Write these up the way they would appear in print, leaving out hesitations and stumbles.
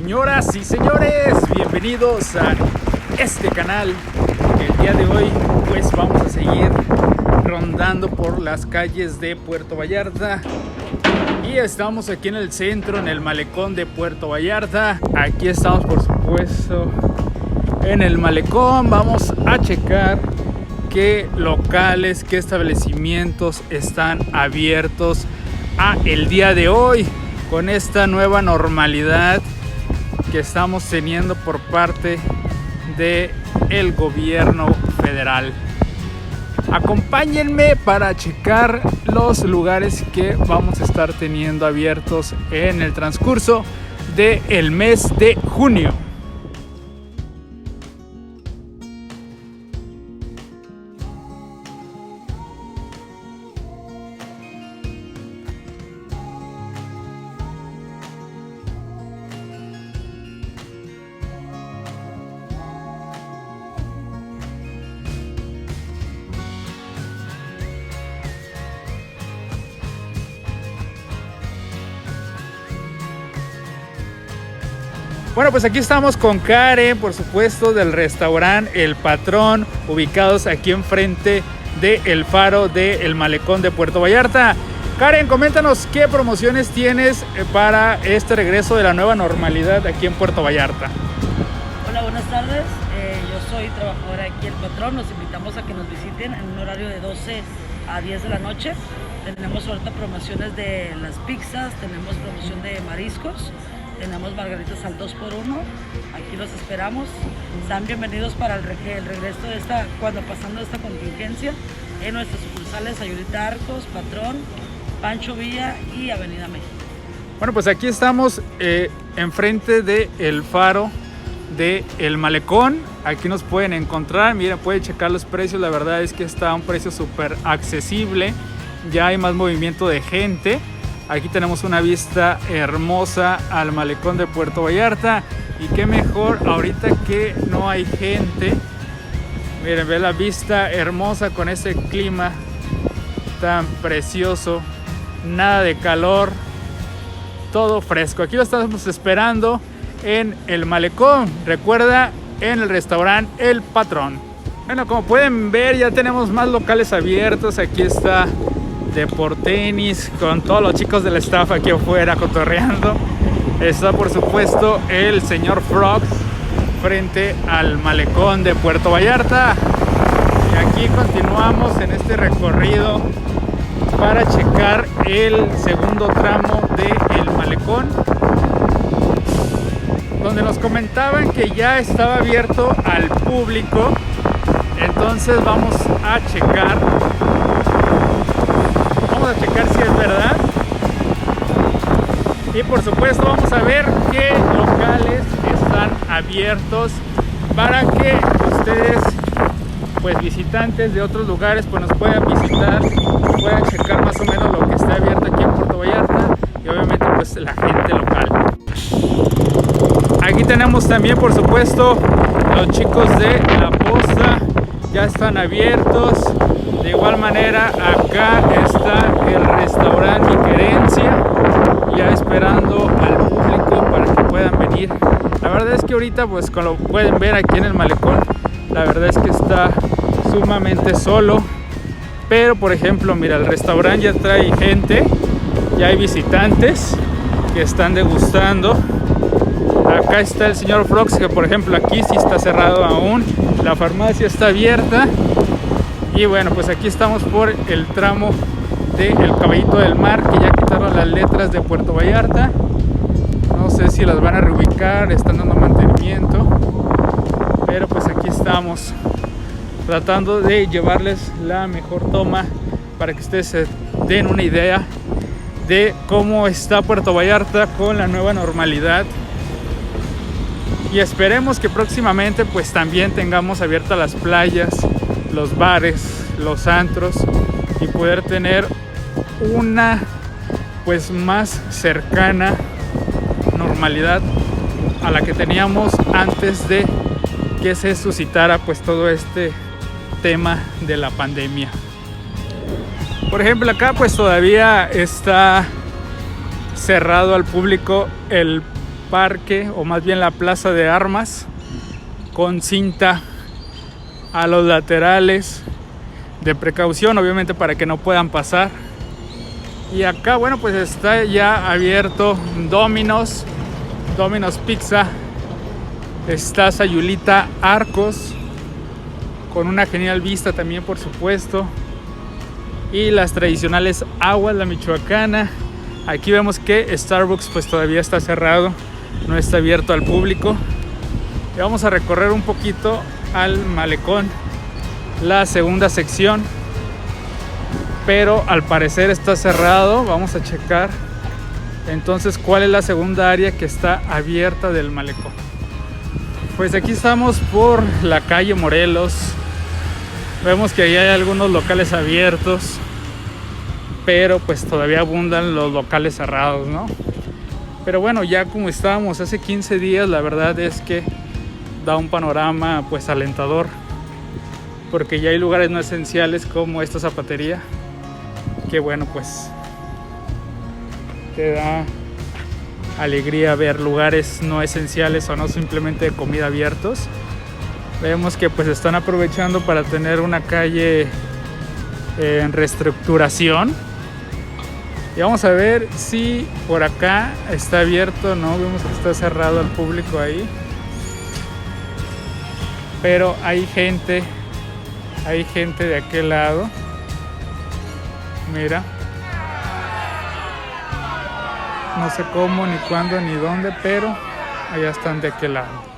Señoras y señores, bienvenidos a este canal. El día de hoy pues vamos a seguir rondando por las calles de Puerto Vallarta. Y estamos aquí en el centro, en el malecón de Puerto Vallarta. Aquí estamos, por supuesto, en el malecón. Vamos a checar qué locales, qué establecimientos están abiertos el día de hoy, con esta nueva normalidad que estamos teniendo por parte del gobierno federal. Acompáñenme para checar los lugares que vamos a estar teniendo abiertos en el transcurso del mes de junio. Bueno, pues aquí estamos con Karen, por supuesto, del restaurante El Patrón, ubicados aquí enfrente del faro del malecón de Puerto Vallarta. Karen, coméntanos qué promociones tienes para este regreso de la nueva normalidad aquí en Puerto Vallarta. Hola, buenas tardes. Yo soy trabajadora aquí El Patrón. Los invitamos a que nos visiten en un horario de 12 a 10 de la noche. Tenemos ahorita promociones de las pizzas, tenemos promoción de mariscos. Tenemos margaritas al 2x1, aquí los esperamos. Sean bienvenidos para el regreso de pasando esta contingencia en nuestras sucursales Sayulita Arcos, Patrón, Pancho Villa y Avenida México. Bueno, pues aquí estamos enfrente del faro del malecón. Aquí nos pueden encontrar, miren, pueden checar los precios. La verdad es que está a un precio súper accesible. Ya hay más movimiento de gente. Aquí tenemos una vista hermosa al malecón de Puerto Vallarta. Y qué mejor ahorita que no hay gente. Miren, ve la vista hermosa con ese clima tan precioso. Nada de calor. Todo fresco. Aquí lo estamos esperando en el malecón. Recuerda, en el restaurante El Patrón. Bueno, como pueden ver, ya tenemos más locales abiertos. Aquí está Deportenis con todos los chicos del staff aquí afuera cotorreando. Está, por supuesto, el señor Frogs frente al malecón de Puerto Vallarta. Y aquí continuamos en este recorrido para checar el segundo tramo del malecón, donde nos comentaban que ya estaba abierto al público. Entonces vamos a checar si es verdad. Y por supuesto vamos a ver qué locales están abiertos para que ustedes, pues visitantes de otros lugares, pues nos puedan visitar, puedan checar más o menos lo que está abierto aquí en Puerto Vallarta y obviamente pues la gente local. Aquí tenemos también, por supuesto, los chicos de La Posta, ya están abiertos. De igual manera, acá está el restaurante Mi Querencia, ya esperando al público para que puedan venir. La verdad es que ahorita, pues como lo pueden ver aquí en el malecón, la verdad es que está sumamente solo. Pero por ejemplo, mira, el restaurante ya trae gente, ya hay visitantes que están degustando. Acá está el señor Frogs, que por ejemplo aquí sí está cerrado aún. La farmacia está abierta. Y bueno, pues aquí estamos por el tramo del Caballito del Mar, que ya quitaron las letras de Puerto Vallarta. No sé si las van a reubicar, están dando mantenimiento. Pero pues aquí estamos tratando de llevarles la mejor toma para que ustedes se den una idea de cómo está Puerto Vallarta con la nueva normalidad. Y esperemos que próximamente pues también tengamos abiertas las playas, los bares, los antros, y poder tener una pues más cercana normalidad a la que teníamos antes de que se suscitara pues todo este tema de la pandemia. Por ejemplo, acá pues todavía está cerrado al público el parque, o más bien la plaza de armas, con cinta a los laterales de precaución, obviamente, para que no puedan pasar. Y acá, bueno, pues está ya abierto Domino's Pizza, está Sayulita Arcos, con una genial vista también, por supuesto, y las tradicionales aguas, la michoacana. Aquí vemos que Starbucks pues todavía está cerrado, no está abierto al público. Y vamos a recorrer un poquito al malecón, la segunda sección, pero al parecer está cerrado. Vamos a checar entonces cuál es la segunda área que está abierta del malecón. Pues aquí estamos por la calle Morelos. Vemos que ahí hay algunos locales abiertos, pero pues todavía abundan los locales cerrados, ¿no? Pero bueno, ya como estábamos hace 15 días, la verdad es que da un panorama pues alentador, porque ya hay lugares no esenciales como esta zapatería, que bueno, pues te da alegría ver lugares no esenciales o no simplemente de comida abiertos. Vemos que pues están aprovechando para tener una calle en reestructuración. Y vamos a ver si por acá está abierto, ¿no? Vemos que está cerrado al público ahí. Pero hay gente de aquel lado. Mira. No sé cómo, ni cuándo, ni dónde, pero allá están de aquel lado.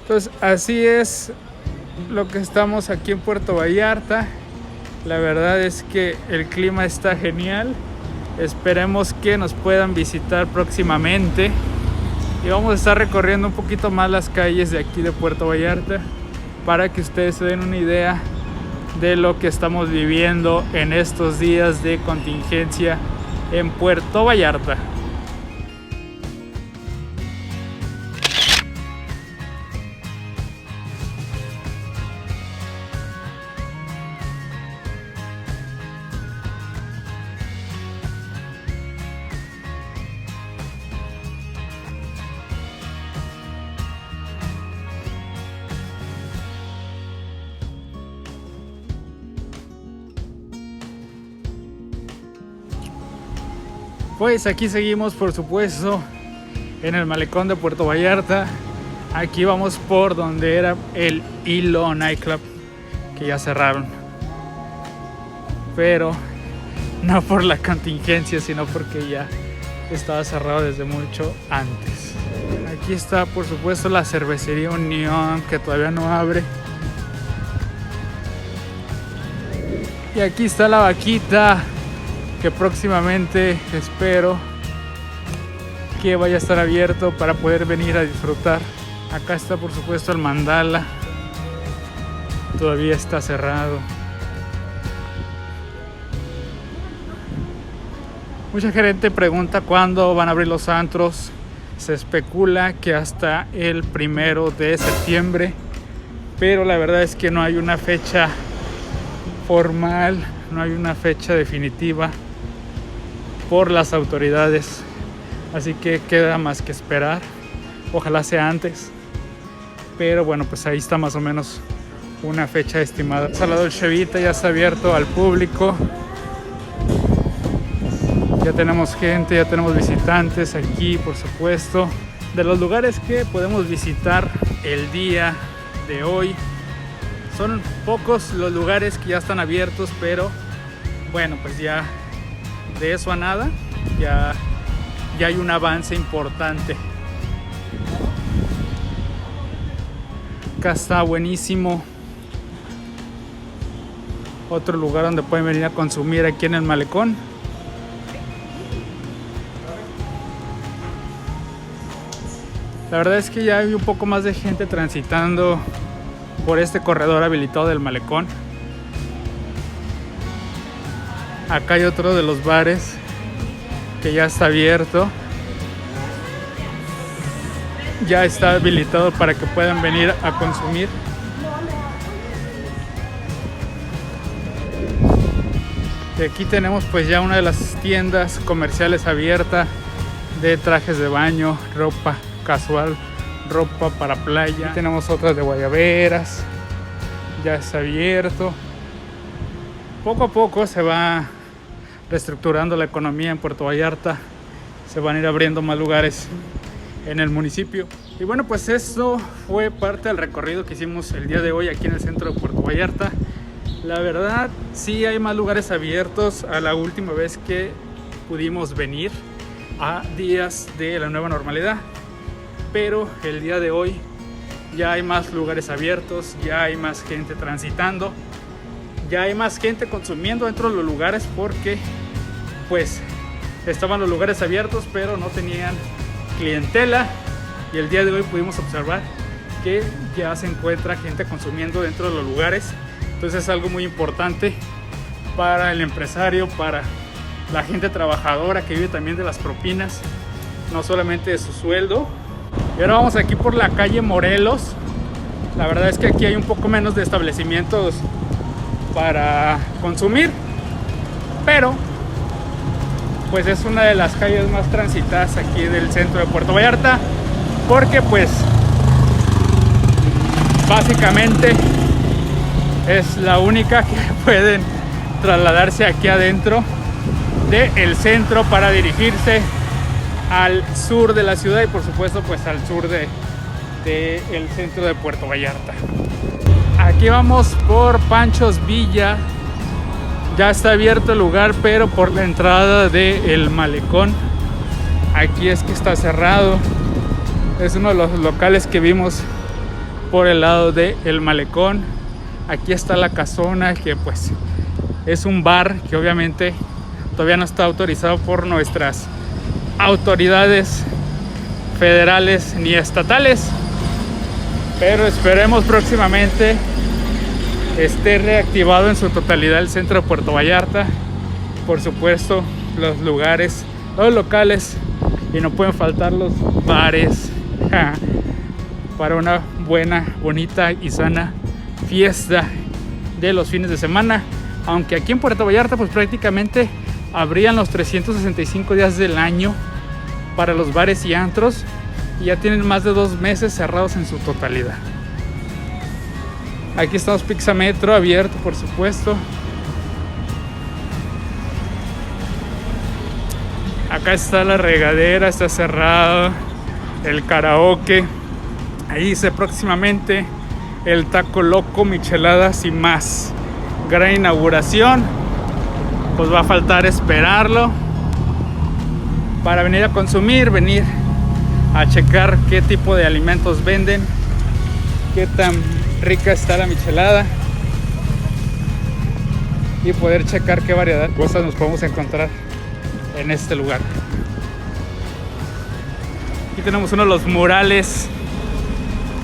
Entonces así es lo que estamos aquí en Puerto Vallarta. La verdad es que el clima está genial. Esperemos que nos puedan visitar próximamente. Y vamos a estar recorriendo un poquito más las calles de aquí de Puerto Vallarta, para que ustedes se den una idea de lo que estamos viviendo en estos días de contingencia en Puerto Vallarta. Pues aquí seguimos, por supuesto, en el malecón de Puerto Vallarta. Aquí vamos por donde era el Hilo Nightclub, que ya cerraron, pero no por la contingencia, sino porque ya estaba cerrado desde mucho antes. Aquí está, por supuesto, la cervecería Unión, que todavía no abre. Y aquí está la Vaquita, que próximamente espero que vaya a estar abierto para poder venir a disfrutar. Acá está, por supuesto, el Mandala, todavía está cerrado. Mucha gente pregunta cuándo van a abrir los antros. Se especula que hasta el 1 de septiembre, pero la verdad es que no hay una fecha formal, no hay una fecha definitiva por las autoridades, así que queda más que esperar. Ojalá sea antes, pero bueno, pues ahí está más o menos una fecha estimada. Salado Chevita ya está abierto al público, ya tenemos gente, ya tenemos visitantes aquí, por supuesto. De los lugares que podemos visitar el día de hoy, son pocos los lugares que ya están abiertos, pero bueno, pues ya de eso a nada, ya hay un avance importante. Acá está buenísimo. Otro lugar donde pueden venir a consumir aquí en el malecón. La verdad es que ya hay un poco más de gente transitando por este corredor habilitado del malecón. Acá hay otro de los bares que ya está abierto. Ya está habilitado para que puedan venir a consumir. Y aquí tenemos pues ya una de las tiendas comerciales abierta de trajes de baño, ropa casual, ropa para playa. Aquí tenemos otras de guayaberas, ya está abierto. Poco a poco se va reestructurando la economía en Puerto Vallarta, se van a ir abriendo más lugares en el municipio. Y bueno, pues esto fue parte del recorrido que hicimos el día de hoy aquí en el centro de Puerto Vallarta. La verdad, sí hay más lugares abiertos a la última vez que pudimos venir, a días de la nueva normalidad, pero el día de hoy ya hay más lugares abiertos, ya hay más gente transitando, ya hay más gente consumiendo dentro de los lugares, porque pues estaban los lugares abiertos pero no tenían clientela, y el día de hoy pudimos observar que ya se encuentra gente consumiendo dentro de los lugares. Entonces es algo muy importante para el empresario, para la gente trabajadora que vive también de las propinas, no solamente de su sueldo. Y ahora vamos aquí por la calle Morelos. La verdad es que aquí hay un poco menos de establecimientos para consumir, pero pues es una de las calles más transitadas aquí del centro de Puerto Vallarta, porque pues básicamente es la única que pueden trasladarse aquí adentro del centro para dirigirse al sur de la ciudad y por supuesto pues al sur del centro de Puerto Vallarta. Aquí vamos por Panchos Villa. Ya está abierto el lugar, pero por la entrada del malecón aquí es que está cerrado. Es uno de los locales que vimos por el lado del malecón. Aquí está la casona, que pues es un bar que obviamente todavía no está autorizado por nuestras autoridades federales ni estatales, pero esperemos próximamente esté reactivado en su totalidad el centro de Puerto Vallarta. Por supuesto, los lugares, los locales, y no pueden faltar los bares para una buena, bonita y sana fiesta de los fines de semana. Aunque aquí en Puerto Vallarta pues prácticamente abrían los 365 días del año para los bares y antros, y ya tienen más de 2 meses cerrados en su totalidad. Aquí estamos Pizza Metro abierto, por supuesto. Acá está la regadera, está cerrado. El karaoke. Ahí dice próximamente el Taco Loco, micheladas y más. Gran inauguración. Pues va a faltar esperarlo para venir a consumir, venir a checar qué tipo de alimentos venden, qué tan rica está la michelada y poder checar qué variedad de cosas nos podemos encontrar en este lugar. Aquí tenemos uno de los murales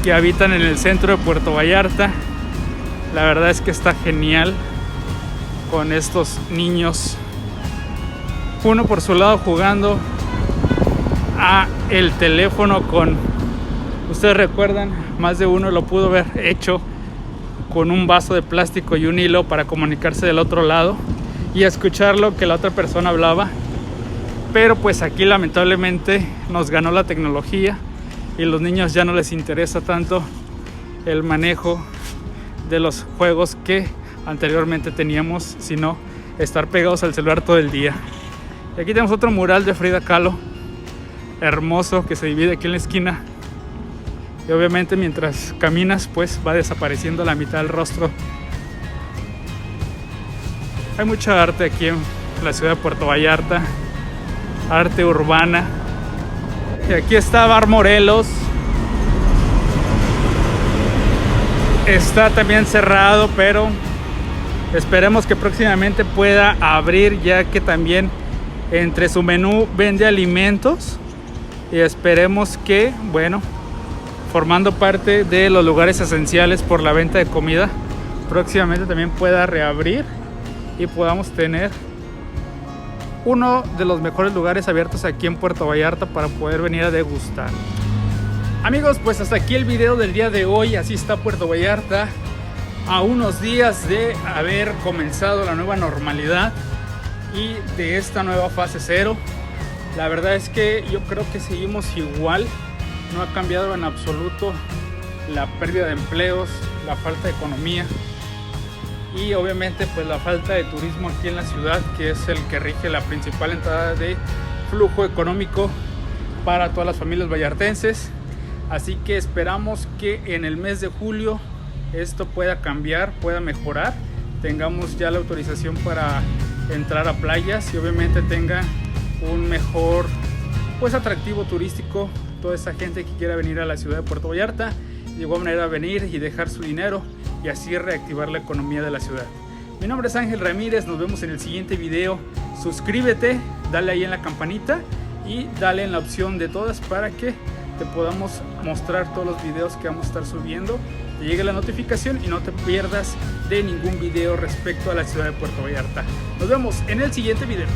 que habitan en el centro de Puerto Vallarta. La verdad es que está genial, con estos niños, uno por su lado jugando a el teléfono con, ustedes recuerdan, más de uno lo pudo haber hecho con un vaso de plástico y un hilo para comunicarse del otro lado y escuchar lo que la otra persona hablaba. Pero pues aquí lamentablemente nos ganó la tecnología y los niños ya no les interesa tanto el manejo de los juegos que anteriormente teníamos, sino estar pegados al celular todo el día. Y aquí tenemos otro mural de Frida Kahlo, hermoso, que se divide aquí en la esquina, y obviamente mientras caminas pues va desapareciendo la mitad del rostro. Hay mucha arte aquí en la ciudad de Puerto Vallarta, arte urbana. Y aquí está Bar Morelos. Está también cerrado, pero esperemos que próximamente pueda abrir, ya que también entre su menú vende alimentos, y esperemos que, bueno, formando parte de los lugares esenciales por la venta de comida, próximamente también pueda reabrir y podamos tener uno de los mejores lugares abiertos aquí en Puerto Vallarta para poder venir a degustar. Amigos, pues hasta aquí el video del día de hoy. Así está Puerto Vallarta a unos días de haber comenzado la nueva normalidad y de esta nueva fase 0. La verdad es que yo creo que seguimos igual, no ha cambiado en absoluto la pérdida de empleos, la falta de economía y obviamente pues la falta de turismo aquí en la ciudad, que es el que rige la principal entrada de flujo económico para todas las familias vallartenses. Así que esperamos que en el mes de julio esto pueda cambiar, pueda mejorar, tengamos ya la autorización para entrar a playas y obviamente tenga un mejor pues atractivo turístico toda esa gente que quiera venir a la ciudad de Puerto Vallarta, de igual manera venir y dejar su dinero y así reactivar la economía de la ciudad. Mi nombre es Ángel Ramírez, nos vemos en el siguiente video. Suscríbete, dale ahí en la campanita y dale en la opción de todas para que te podamos mostrar todos los videos que vamos a estar subiendo, te llegue la notificación y no te pierdas de ningún video respecto a la ciudad de Puerto Vallarta. Nos vemos en el siguiente video.